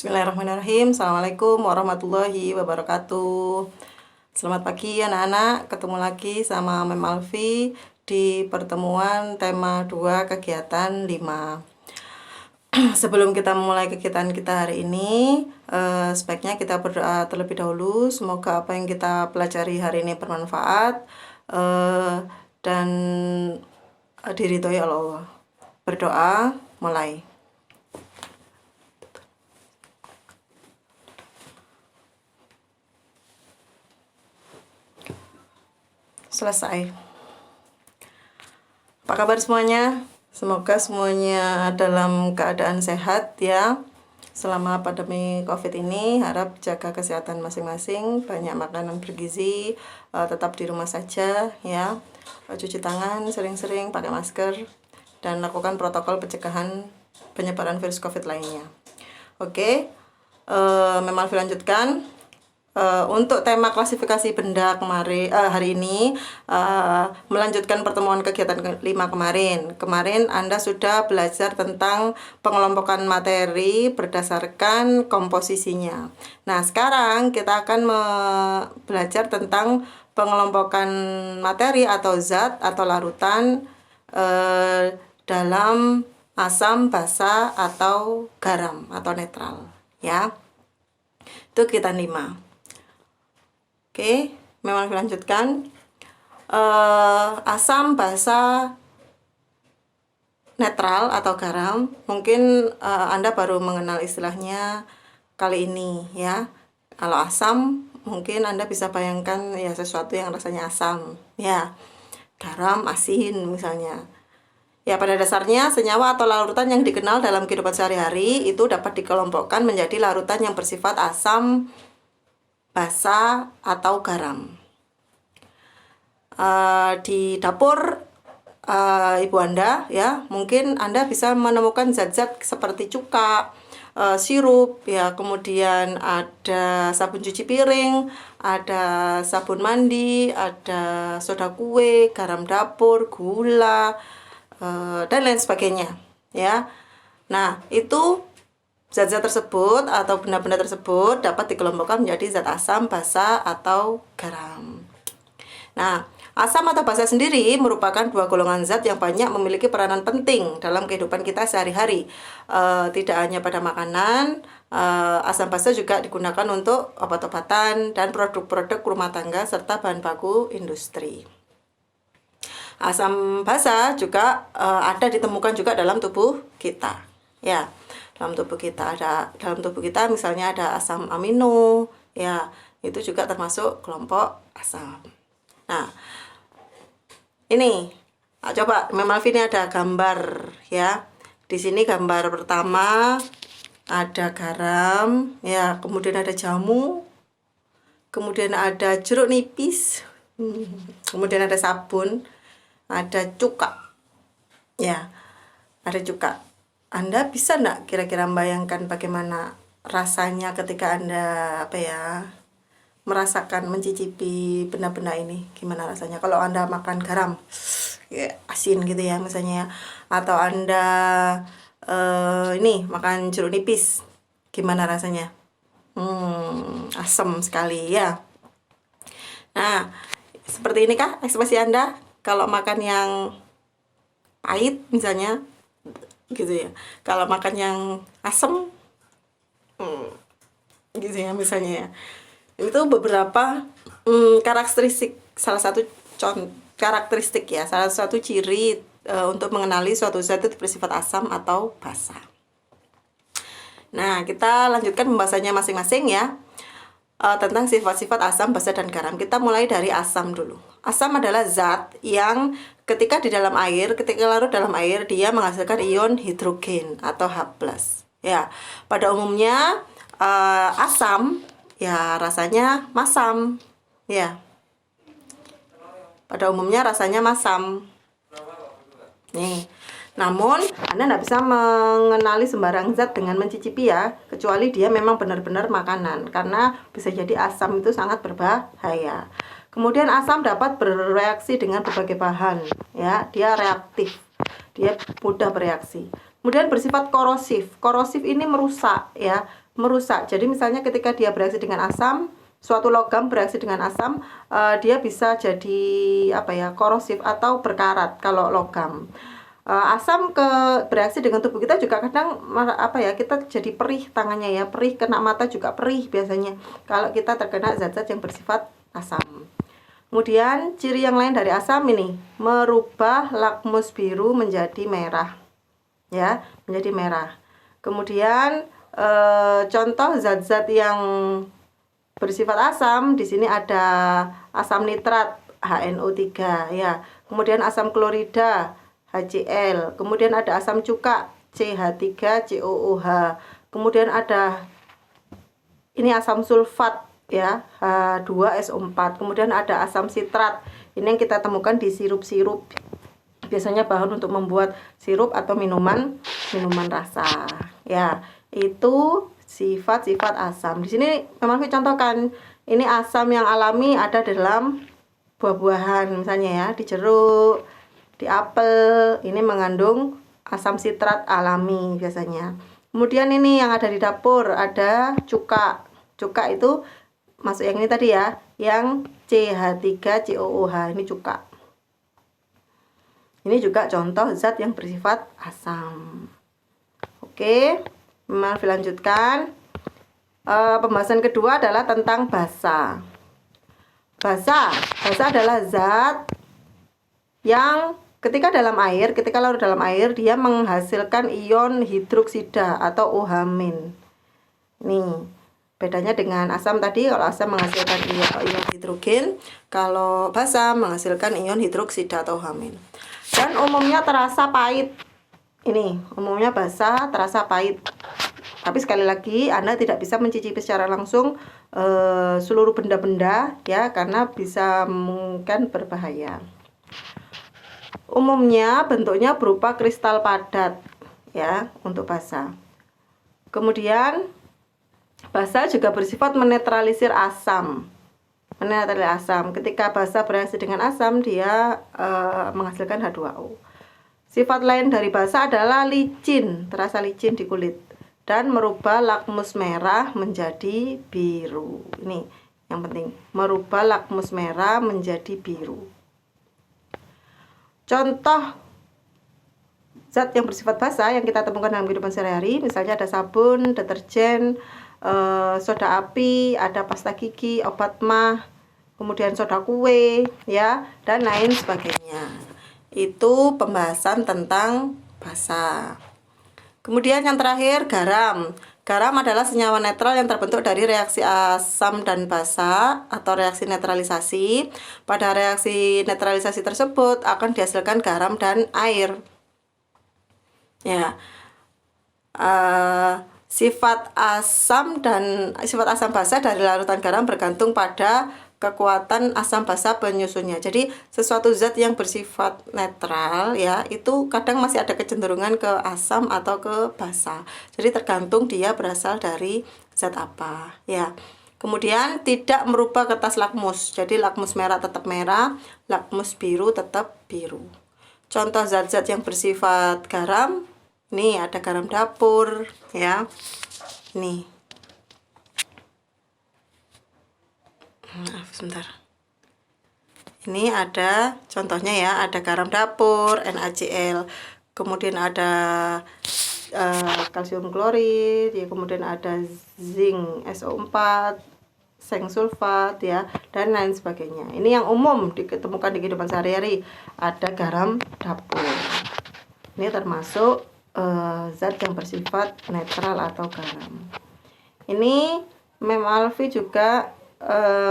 Bismillahirrahmanirrahim. Assalamualaikum warahmatullahi wabarakatuh. Selamat pagi anak-anak. Ketemu lagi sama Mem Alfi di pertemuan tema 2 kegiatan 5. Sebelum kita memulai kegiatan kita hari ini, sebaiknya kita berdoa terlebih dahulu. Semoga apa yang kita pelajari hari ini bermanfaat dan diridhoi oleh Allah. Berdoa, mulai. Selesai. Apa kabar semuanya? Semoga semuanya dalam keadaan sehat ya. Selama pandemi COVID ini, harap jaga kesehatan masing-masing, banyak makanan bergizi, tetap di rumah saja ya. Cuci tangan sering-sering, pakai masker, dan lakukan protokol pencegahan penyebaran virus COVID lainnya. Oke, Mem Alfi lanjutkan. Untuk tema klasifikasi benda hari ini melanjutkan pertemuan kegiatan 5 kemarin. Kemarin Anda sudah belajar tentang pengelompokan materi berdasarkan komposisinya. Nah, sekarang kita akan belajar tentang pengelompokan materi atau zat atau larutan dalam asam, basa, atau garam atau netral ya. Itu kegiatan 5. Oke, memang dilanjutkan. Asam, basa, netral atau garam. Mungkin Anda baru mengenal istilahnya kali ini ya. Kalau asam, mungkin Anda bisa bayangkan ya sesuatu yang rasanya asam ya. Garam, asin misalnya. Ya, pada dasarnya senyawa atau larutan yang dikenal dalam kehidupan sehari-hari itu dapat dikelompokkan menjadi larutan yang bersifat asam, basa, atau garam. Di dapur ibu Anda ya, mungkin Anda bisa menemukan zat-zat seperti cuka, sirup ya, kemudian ada sabun cuci piring, ada sabun mandi, ada soda kue, garam dapur, gula, dan lain sebagainya ya. Nah, itu zat-zat tersebut atau benda-benda tersebut dapat dikelompokkan menjadi zat asam, basa, atau garam. Nah, asam atau basa sendiri merupakan 2 golongan zat yang banyak memiliki peranan penting dalam kehidupan kita sehari-hari. Tidak hanya pada makanan, asam basa juga digunakan untuk obat-obatan dan produk-produk rumah tangga serta bahan baku industri. Asam basa juga ada ditemukan juga dalam tubuh kita ya. Dalam tubuh kita misalnya ada asam amino ya, itu juga termasuk kelompok asam. Nah, ini coba Mem Alfi ini ada gambar ya. Di sini gambar pertama ada garam ya, kemudian ada jamu, kemudian ada jeruk nipis, kemudian ada sabun, ada cuka ya, ada cuka. Anda bisa enggak kira-kira membayangkan bagaimana rasanya ketika Anda merasakan, mencicipi benda-benda ini? Gimana rasanya kalau Anda makan garam ya, asin gitu ya misalnya, atau Anda makan jeruk nipis, gimana rasanya? Asam sekali ya. Nah, seperti ini kah ekspresi Anda kalau makan yang pahit misalnya gitu ya, kalau makan yang asam gitu ya misalnya ya. Itu beberapa karakteristik, salah satu ciri untuk mengenali suatu zat itu bersifat asam atau basa. Nah, kita lanjutkan pembahasannya masing-masing ya, tentang sifat-sifat asam, basa, dan garam. Kita mulai dari asam dulu. Asam adalah zat yang ketika larut dalam air, dia menghasilkan ion hidrogen atau H+. Ya, pada umumnya asam ya rasanya masam. Ya. Pada umumnya rasanya masam. Nih. Namun, Anda tidak bisa mengenali sembarang zat dengan mencicipi ya, kecuali dia memang benar-benar makanan, karena bisa jadi asam itu sangat berbahaya. Kemudian asam dapat bereaksi dengan berbagai bahan ya, dia reaktif, dia mudah bereaksi. Kemudian bersifat korosif. Korosif ini merusak ya, merusak. Jadi misalnya ketika dia bereaksi dengan asam, suatu logam bereaksi dengan asam, dia bisa jadi apa ya, korosif atau berkarat kalau logam. Asam bereaksi dengan tubuh kita juga kadang apa ya, kita jadi perih tangannya ya, perih, kena mata juga perih biasanya kalau kita terkena zat-zat yang bersifat asam. Kemudian ciri yang lain dari asam ini, merubah lakmus biru menjadi merah ya, menjadi merah. Kemudian contoh zat-zat yang bersifat asam di sini ada asam nitrat HNO3 ya, kemudian asam klorida HCl, kemudian ada asam cuka CH3COOH, kemudian ada ini asam sulfat ya, H2SO4, kemudian ada asam sitrat. Ini yang kita temukan di sirup-sirup. Biasanya bahan untuk membuat sirup atau minuman rasa. Ya, itu sifat-sifat asam. Di sini memang dicontohkan. Ini asam yang alami ada dalam buah-buahan, misalnya ya, di jeruk, di apel, ini mengandung asam sitrat alami biasanya. Kemudian ini yang ada di dapur, ada cuka. Cuka itu masuk yang ini tadi ya, yang CH3COOH, ini cuka. Ini juga contoh zat yang bersifat asam. Oke, memang dilanjutkan. Pembahasan kedua adalah tentang basa. Basa adalah zat yang ketika larut dalam air, dia menghasilkan ion hidroksida atau OH-. Nih, bedanya dengan asam tadi, kalau asam menghasilkan ion hidrogen, kalau basa menghasilkan ion hidroksida atau OH-. Dan umumnya terasa pahit. Ini, umumnya basa terasa pahit. Tapi sekali lagi, Anda tidak bisa mencicipi secara langsung seluruh benda-benda ya, karena bisa mungkin berbahaya. Umumnya bentuknya berupa kristal padat ya untuk basa. Kemudian basa juga bersifat menetralisir asam. Ketika basa bereaksi dengan asam, dia menghasilkan H2O. Sifat lain dari basa adalah licin, terasa licin di kulit, dan merubah lakmus merah menjadi biru. Ini yang penting, merubah lakmus merah menjadi biru. Contoh zat yang bersifat basa yang kita temukan dalam kehidupan sehari-hari, misalnya ada sabun, deterjen, soda api, ada pasta gigi, obat mah, kemudian soda kue ya, dan lain sebagainya. Itu pembahasan tentang basa. Kemudian yang terakhir, garam. Garam adalah senyawa netral yang terbentuk dari reaksi asam dan basa atau reaksi netralisasi. Pada reaksi netralisasi tersebut akan dihasilkan garam dan air. Ya, sifat asam basa dari larutan garam bergantung pada kekuatan asam basa penyusunnya. Jadi sesuatu zat yang bersifat netral ya, itu kadang masih ada kecenderungan ke asam atau ke basa. Jadi tergantung dia berasal dari zat apa ya. Kemudian tidak merubah kertas lakmus. Jadi lakmus merah tetap merah, lakmus biru tetap biru. Contoh zat-zat yang bersifat garam, nih ada garam dapur ya. Nih. Maaf sebentar. Ini ada contohnya ya, ada garam dapur NaCl, kemudian ada kalsium klorid ya, kemudian ada zinc SO4, seng sulfat ya, dan lain sebagainya. Ini yang umum ditemukan di kehidupan sehari-hari, ada garam dapur. Ini termasuk zat yang bersifat netral atau garam. Ini Mem Alfi juga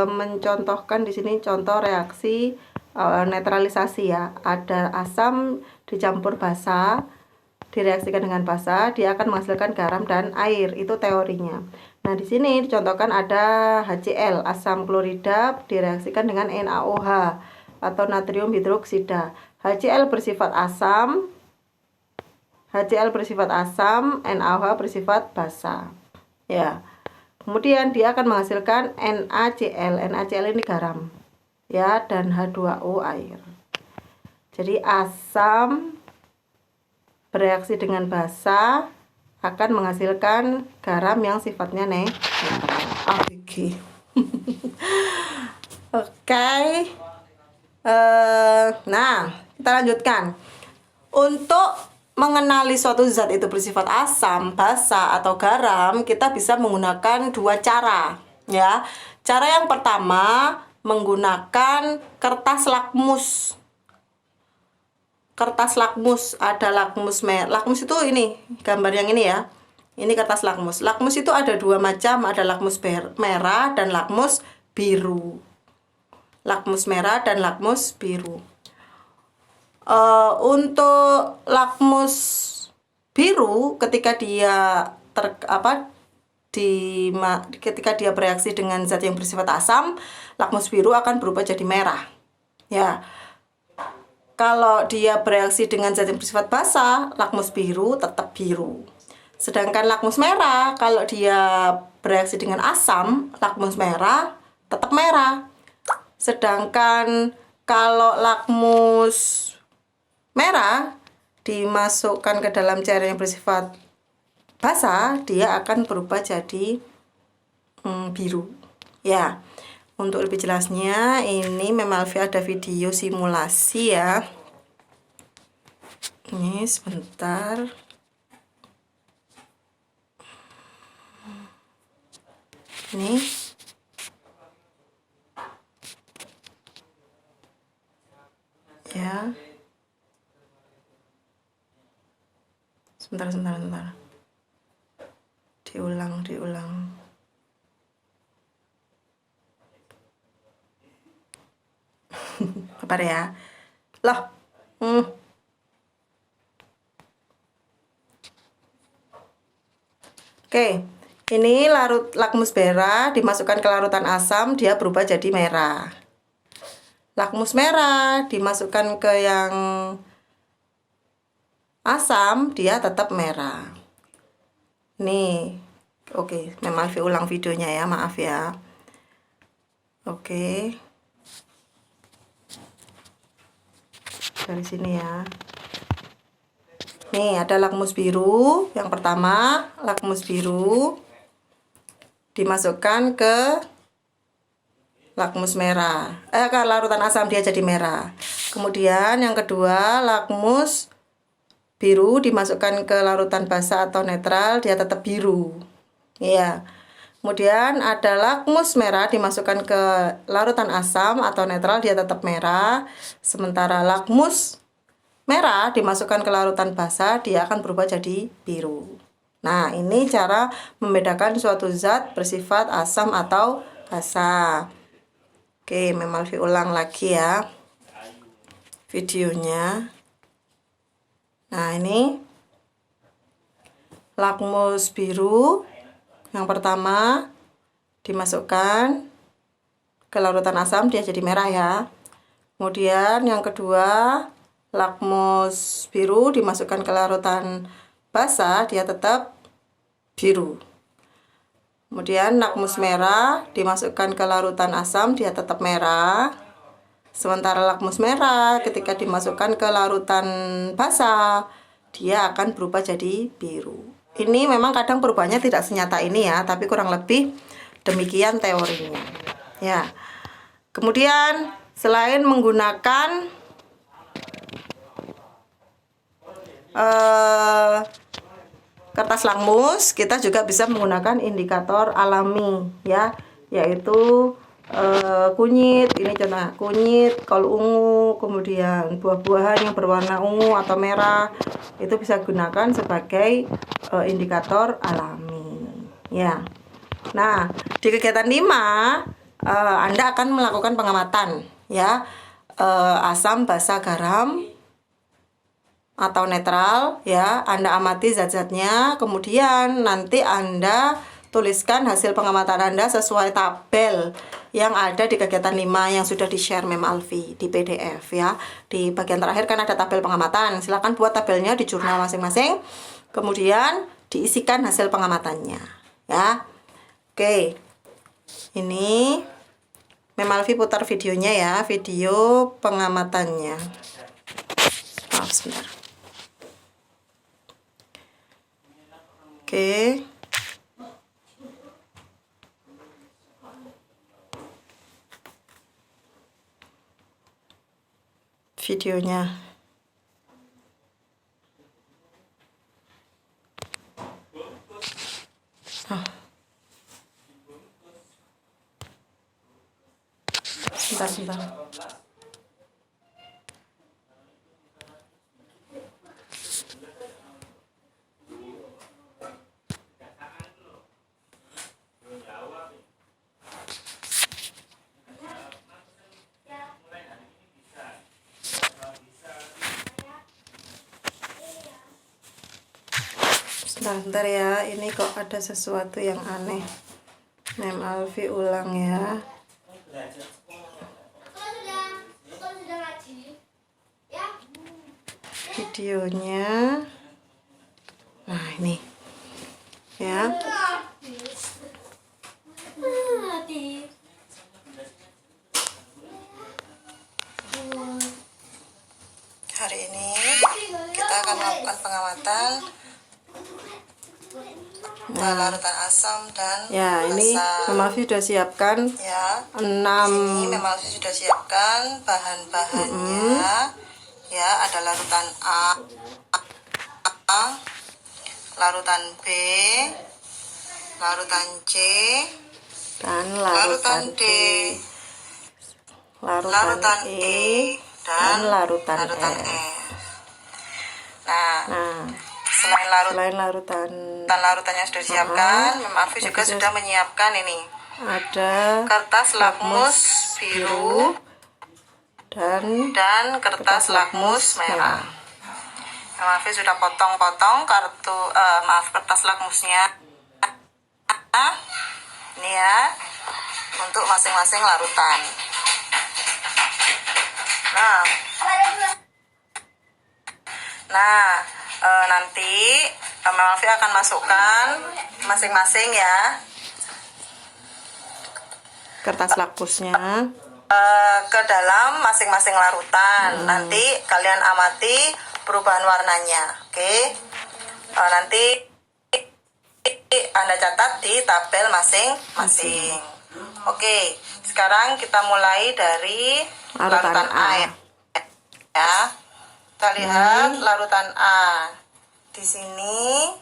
mencontohkan di sini contoh reaksi netralisasi ya. Ada asam dicampur basa, direaksikan dengan basa, dia akan menghasilkan garam dan air. Itu teorinya. Nah, di sini dicontohkan ada HCl, asam klorida direaksikan dengan NaOH atau natrium hidroksida. HCl bersifat asam, NaOH bersifat basa. Ya. Kemudian dia akan menghasilkan NaCl. NaCl ini garam ya, dan H2O air. Jadi asam bereaksi dengan basa akan menghasilkan garam yang sifatnya netral. Oke. Nah, kita lanjutkan. Untuk mengenali suatu zat itu bersifat asam, basa, atau garam, kita bisa menggunakan dua cara, ya. Cara yang pertama menggunakan kertas lakmus. Kertas lakmus, ada lakmus merah. Lakmus itu ini, gambar yang ini ya. Ini kertas lakmus. Lakmus itu ada dua macam, ada lakmus merah dan lakmus biru. Lakmus merah dan lakmus biru. Untuk lakmus biru, ketika dia ketika dia bereaksi dengan zat yang bersifat asam, lakmus biru akan berubah jadi merah. Ya. Kalau dia bereaksi dengan zat yang bersifat basa, lakmus biru tetap biru. Sedangkan lakmus merah, kalau dia bereaksi dengan asam, lakmus merah tetap merah. Sedangkan kalau lakmus merah dimasukkan ke dalam cairan yang bersifat basa, dia akan berubah jadi biru. Ya. Untuk lebih jelasnya, ini Memalvi ada video simulasi ya. Ini sebentar. Ini. Ya. Sebentar. Diulang. Sabar ya. Loh. Oke. Ini lakmus merah dimasukkan ke larutan asam, dia berubah jadi merah. Lakmus merah dimasukkan ke yang asam, dia tetap merah. Nih. Oke, Memalvi ulang videonya ya, maaf ya. Oke. Dari sini ya. Nih ada lakmus biru. Yang pertama, lakmus biru dimasukkan ke lakmus merah. Ke larutan asam, dia jadi merah. Kemudian yang kedua, lakmus biru dimasukkan ke larutan basa atau netral, dia tetap biru. Ya. Kemudian ada lakmus merah dimasukkan ke larutan asam atau netral, dia tetap merah. Sementara lakmus merah dimasukkan ke larutan basa, dia akan berubah jadi biru. Nah, ini cara membedakan suatu zat bersifat asam atau basa. Oke, Memalvi ulang lagi ya videonya. Nah, ini lakmus biru. Yang pertama dimasukkan ke larutan asam, dia jadi merah ya. Kemudian yang kedua, lakmus biru dimasukkan ke larutan basa, dia tetap biru. Kemudian lakmus merah dimasukkan ke larutan asam, dia tetap merah. Sementara lakmus merah ketika dimasukkan ke larutan basa, dia akan berubah jadi biru. Ini memang kadang perubahannya tidak senyata ini ya, tapi kurang lebih demikian teorinya. Ya. Kemudian selain menggunakan kertas lakmus, kita juga bisa menggunakan indikator alami ya, yaitu kunyit. Ini contoh kunyit, kol ungu, kemudian buah-buahan yang berwarna ungu atau merah, itu bisa gunakan sebagai indikator alami ya. Nah, di kegiatan 5 Anda akan melakukan pengamatan ya, asam, basa, garam atau netral ya. Anda amati zat-zatnya, kemudian nanti Anda tuliskan hasil pengamatan Anda sesuai tabel yang ada di kegiatan 5 yang sudah di-share Memalvi di PDF ya. Di bagian terakhir kan ada tabel pengamatan. Silakan buat tabelnya di jurnal masing-masing. Kemudian diisikan hasil pengamatannya ya. Oke. Ini Memalvi putar videonya ya, video pengamatannya. Maaf sebentar. Oke. Videonya. Oh. Sebentar. Sebentar ya, ini kok ada sesuatu yang aneh. Mem Alfi ulang ya. Videonya. Nah, ini. Ya. Hari ini kita akan melakukan pengamatan larutan asam dan ya ini Memalfi sudah siapkan ya 6. Ini Memalfi sudah siapkan bahan-bahannya. Ya, ada larutan A, larutan B, larutan C, dan larutan D, larutan E, dan larutan E. Nah, selain larutannya sudah disiapkan, Memalfi juga sudah menyiapkan ini. Ada Kertas lakmus biru dan kertas lakmus merah. Memalfi sudah potong-potong kertas lakmusnya. Ini ya, untuk masing-masing larutan. Nah, nanti Memalfi akan masukkan masing-masing ya kertas lakmusnya ke dalam masing-masing larutan. Nanti kalian amati perubahan warnanya. Oke. Nanti Anda catat di tabel masing-masing. Oke, sekarang kita mulai dari larutan A ya. Kita lihat larutan A. Di sini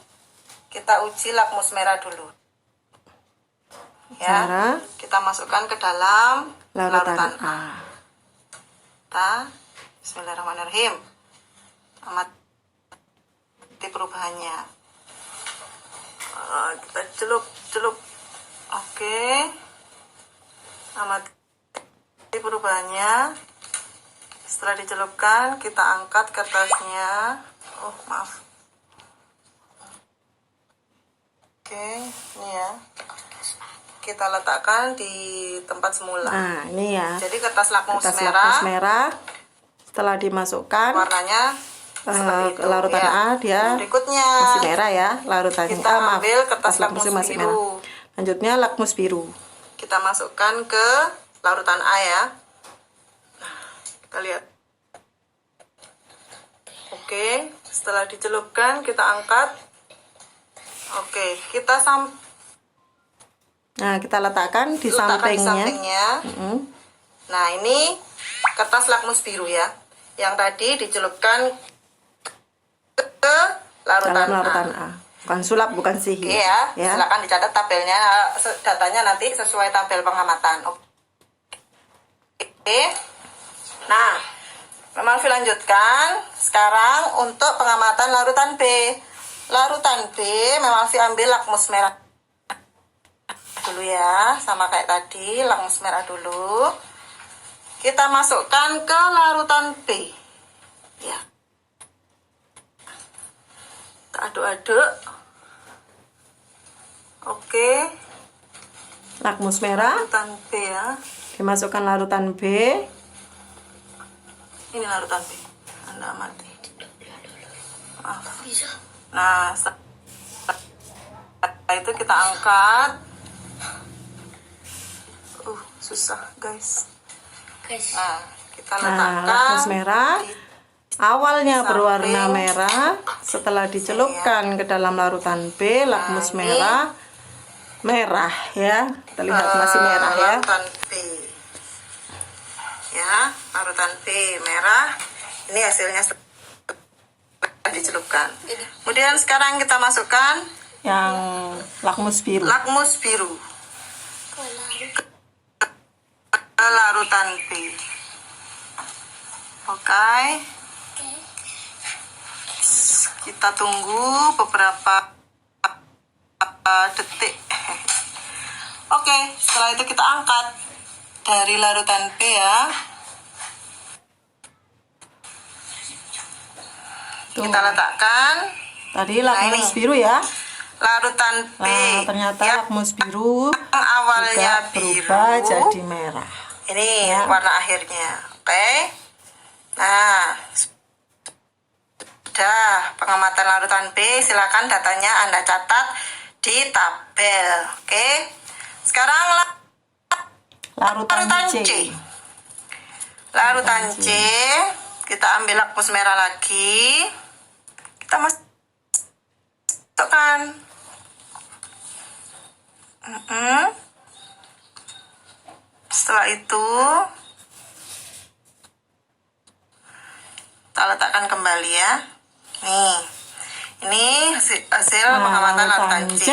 kita uji lakmus merah dulu. Ya, kita masukkan ke dalam larutan A. Bismillahirrahmanirrahim. Amati perubahannya. Kita celup. Oke. Amati perubahannya. Setelah dicelupkan, kita angkat kertasnya. Oh, maaf. Oke, ini ya. Kita letakkan di tempat semula. Nah, ini ya. Jadi kertas lakmus merah setelah dimasukkan warnanya ke larutan A dia berikutnya masih merah ya. Larutan kita ambil kertas lakmus masih biru. merah. Lanjutnya lakmus biru. Kita masukkan ke larutan A ya. Nah, kita lihat. Oke, setelah dicelupkan kita angkat. Oke, kita letakkan di sampingnya. Nah, ini kertas lakmus biru ya, yang tadi dicelupkan ke larutan A. Bukan sulap, bukan sihir. Oke ya. Silakan dicatat tabelnya, datanya nanti sesuai tabel pengamatan. Oke. Nah, Memalfi lanjutkan sekarang untuk pengamatan larutan B. Larutan B, Memalfi ambil lakmus merah dulu ya, sama kayak tadi, lakmus merah dulu. Kita masukkan ke larutan B. Ya. Kita aduk-aduk. Oke. Lakmus merah. Larutan B ya. Dimasukkan larutan B. Ini larutan B. Anda amati. Maaf. Nah, setelah itu kita angkat. Susah guys. Nah, kita letakkan lakmus merah awalnya Samping. berwarna merah, setelah dicelupkan ke dalam larutan B, lakmus merah, merah ya, terlihat masih merah ya. Larutan B, ya, larutan B merah. Ini hasilnya setelah dicelupkan. Kemudian sekarang kita masukkan Yang lakmus biru. lakmus biru ke larutan B. Oke. Kita tunggu beberapa detik. Oke, setelah itu kita angkat dari larutan B ya. Tuh. Kita letakkan. Tadi lakmus ini. biru ya. Larutan B. Nah, ternyata ya, lakmus biru awalnya juga berubah biru jadi merah. Ini ya. warna akhirnya. Oke. Nah, sudah pengamatan larutan B. Silakan datanya Anda catat di tabel. Oke. Sekarang Larutan C. Larutan C. Kita ambil lakmus merah lagi. Kita masukkan. Setelah itu kita letakkan kembali ya. Nih, ini hasil pengamatan larutan C.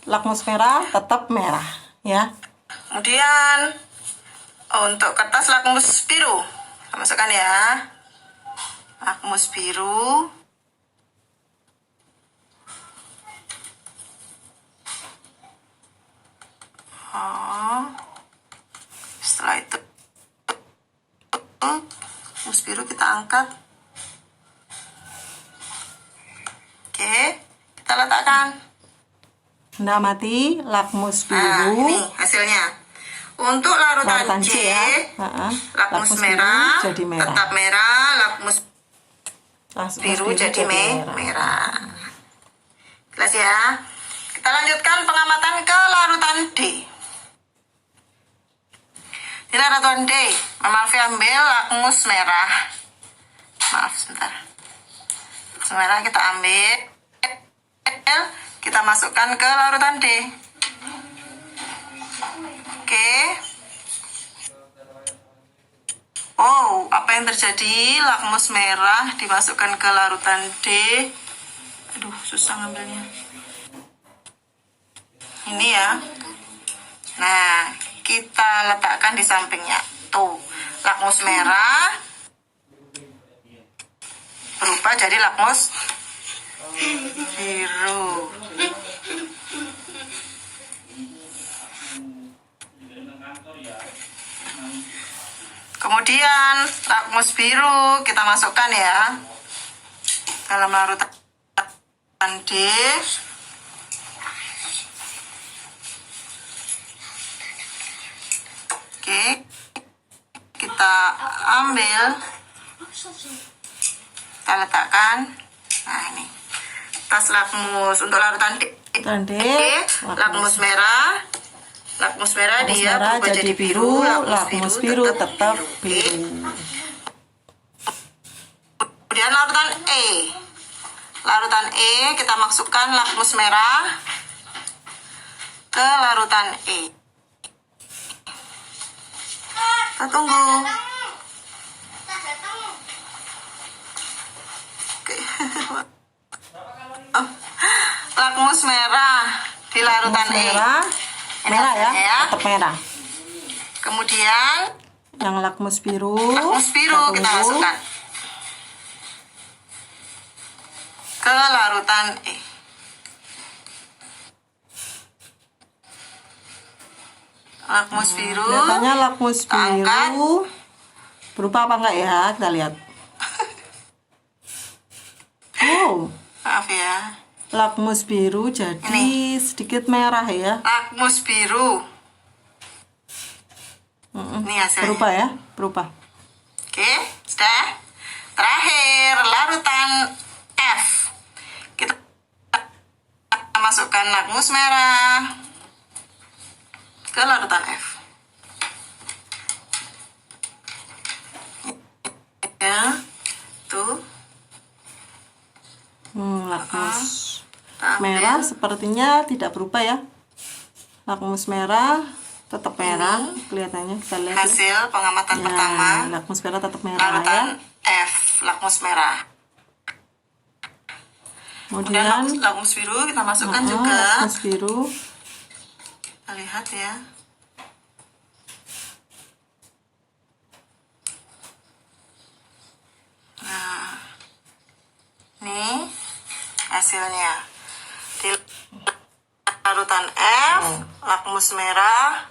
Lakmus merah tetap merah ya. Kemudian untuk kertas lakmus biru, kita masukkan ya. Lakmus biru. Setelah itu lakmus biru kita angkat. Oke, kita letakkan. Benda mati lakmus biru. Nah, ini hasilnya. Untuk larutan C, ya. lakmus merah, jadi merah. Tetap merah, lakmus biru jadi merah. Jelas ya. Kita lanjutkan pengamatan ke larutan D. Di larutan D, Mama Alfi ambil lakmus merah. Maaf sebentar. Lakmus merah kita ambil, kita masukkan ke larutan D. Oke. Oh, apa yang terjadi? Lakmus merah dimasukkan ke larutan D. Aduh, susah ngambilnya. Ini ya. Nah, kita letakkan di sampingnya. Tuh, lakmus merah berubah jadi lakmus biru. Kemudian lakmus biru kita masukkan ya dalam larutan D. Oke, kita ambil, kita letakkan. Nah, ini tas lakmus untuk larutan D. Lakmus merah. Lakmus merah dia berubah jadi biru, lakmus biru tetap biru. Kemudian larutan E. Larutan E kita masukkan lakmus merah ke larutan E. Kita tunggu. Oke. Lakmus merah di larutan E. Merah ya, tetap merah. Kemudian yang lakmus biru kita masukkan ke larutan E. Lakmus biru. Kelihatannya lakmus biru angkat. Berupa apa enggak ya? Kita lihat. Oh, Maaf ya. lakmus biru jadi Ini. sedikit merah ya. Lakmus biru. Ini hasilnya. Berubah ya, berubah. Oke, sudah. Terakhir, larutan F. Kita masukkan lakmus merah ke larutan F. Ya, itu. Lakmus Kita ambil. merah sepertinya tidak berubah ya. Lakmus merah tetap merah kelihatannya, kita lihat ya. Hasil pengamatan pertama lakmus merah tetap merah ya. larutan F, lakmus merah. Kemudian Kemudian lakmus biru kita masukkan juga. lakmus biru. Kita lihat ya. Nah, ini hasilnya. Di larutan F, lakmus merah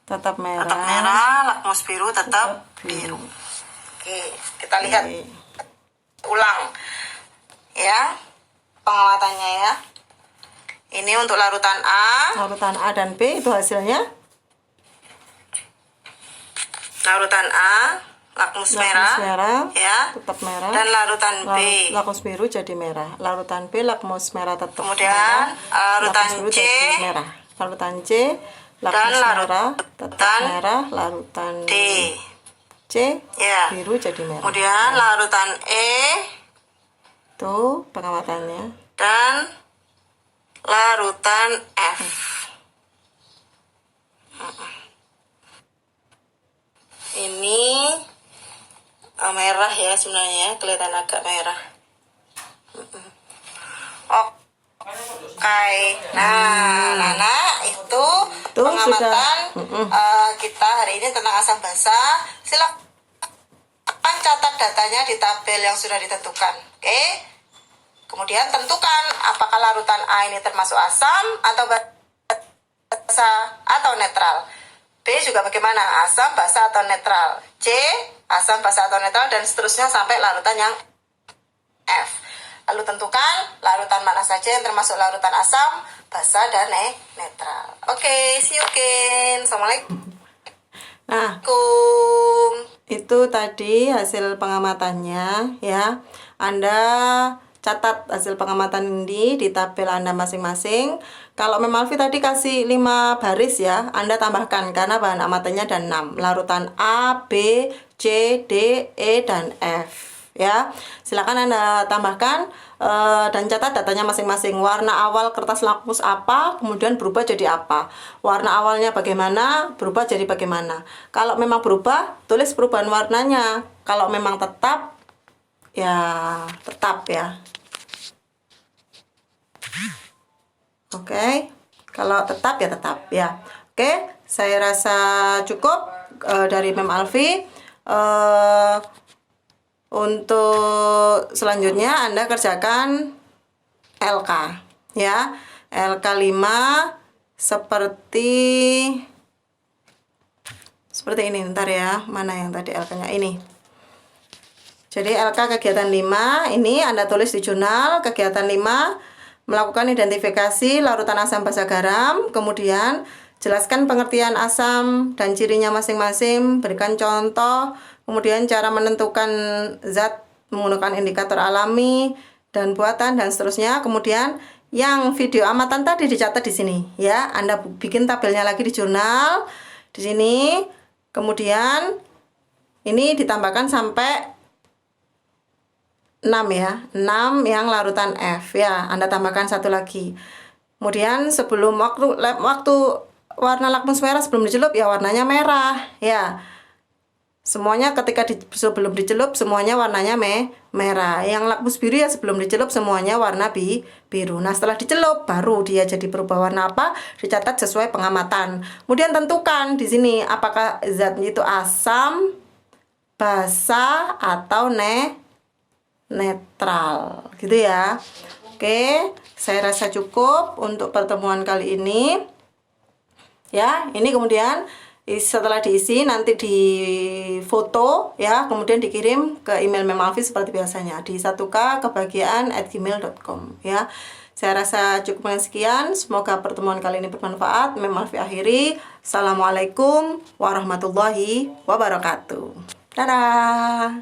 Tetap merah. tetap merah, lakmus biru tetap biru. Oke, kita lihat ulang ya pengamatannya ya. Ini untuk larutan A, Larutan A dan B itu hasilnya. larutan A lakmus merah, ya, tetap merah. dan larutan B. Lakmus biru jadi merah. Larutan B lakmus merah tetap Kemudian merah. larutan Lakmus biru C jadi merah. Larutan C dan lakmus merah larutan tetap merah. Larutan D. C Ya. biru jadi merah. Kemudian larutan E Tuh pengamatannya. dan larutan F. Ini merah ya sebenarnya, kelihatan agak merah. Oke, nah itu Tuh, pengamatan sudah. kita hari ini tentang asam basa. Silakan catat datanya di tabel yang sudah ditentukan. Oke. Kemudian tentukan apakah larutan A ini termasuk asam atau basa atau netral. B juga bagaimana, asam, basa atau netral. C, asam, basa atau netral, dan seterusnya sampai larutan yang F. Lalu tentukan larutan mana saja yang termasuk larutan asam, basa, dan netral. Oke, see you again. Assalamualaikum. Nah, itu tadi hasil pengamatannya ya. Anda catat hasil pengamatan ini di tabel Anda masing-masing. Kalau Mem Alfi tadi kasih 5 baris ya, Anda tambahkan karena bahan amatannya ada 6. Larutan A, B, C, D, E, dan F ya. Silakan Anda tambahkan dan catat datanya masing-masing. Warna awal kertas lakmus apa, kemudian berubah jadi apa. Warna awalnya bagaimana, berubah jadi bagaimana. Kalau memang berubah, tulis perubahan warnanya. Kalau memang tetap, ya tetap ya. Oke, kalau tetap ya tetap ya. Oke, saya rasa cukup dari Mem Alfi. Untuk selanjutnya Anda kerjakan LK ya. LK 5 seperti ini. Ntar ya, mana yang tadi LK-nya ini. Jadi LK kegiatan 5 ini Anda tulis di jurnal kegiatan 5. Melakukan identifikasi larutan asam basa garam, kemudian jelaskan pengertian asam dan cirinya masing-masing, berikan contoh, kemudian cara menentukan zat menggunakan indikator alami dan buatan dan seterusnya. Kemudian yang video amatan tadi dicatat di sini ya. Anda bikin tabelnya lagi di jurnal di sini. Kemudian ini ditambahkan sampai 6 ya, 6 yang larutan F ya, Anda tambahkan satu lagi. Kemudian sebelum waktu warna lakmus merah sebelum dicelup ya warnanya merah ya. Semuanya ketika sebelum dicelup semuanya warnanya merah. Yang lakmus biru ya sebelum dicelup semuanya warna biru. Nah, setelah dicelup baru dia jadi berubah warna apa? Dicatat sesuai pengamatan. Kemudian tentukan di sini apakah zatnya itu asam, basa atau netral gitu ya. Oke, saya rasa cukup untuk pertemuan kali ini ya. Ini kemudian setelah diisi nanti di foto ya, kemudian dikirim ke email Mem Alfi seperti biasanya di 1k-kebahagiaan@gmail.com ya. Saya rasa cukup dengan sekian. Semoga pertemuan kali ini bermanfaat. Mem Alfi akhiri. Assalamualaikum warahmatullahi wabarakatuh. Dadah.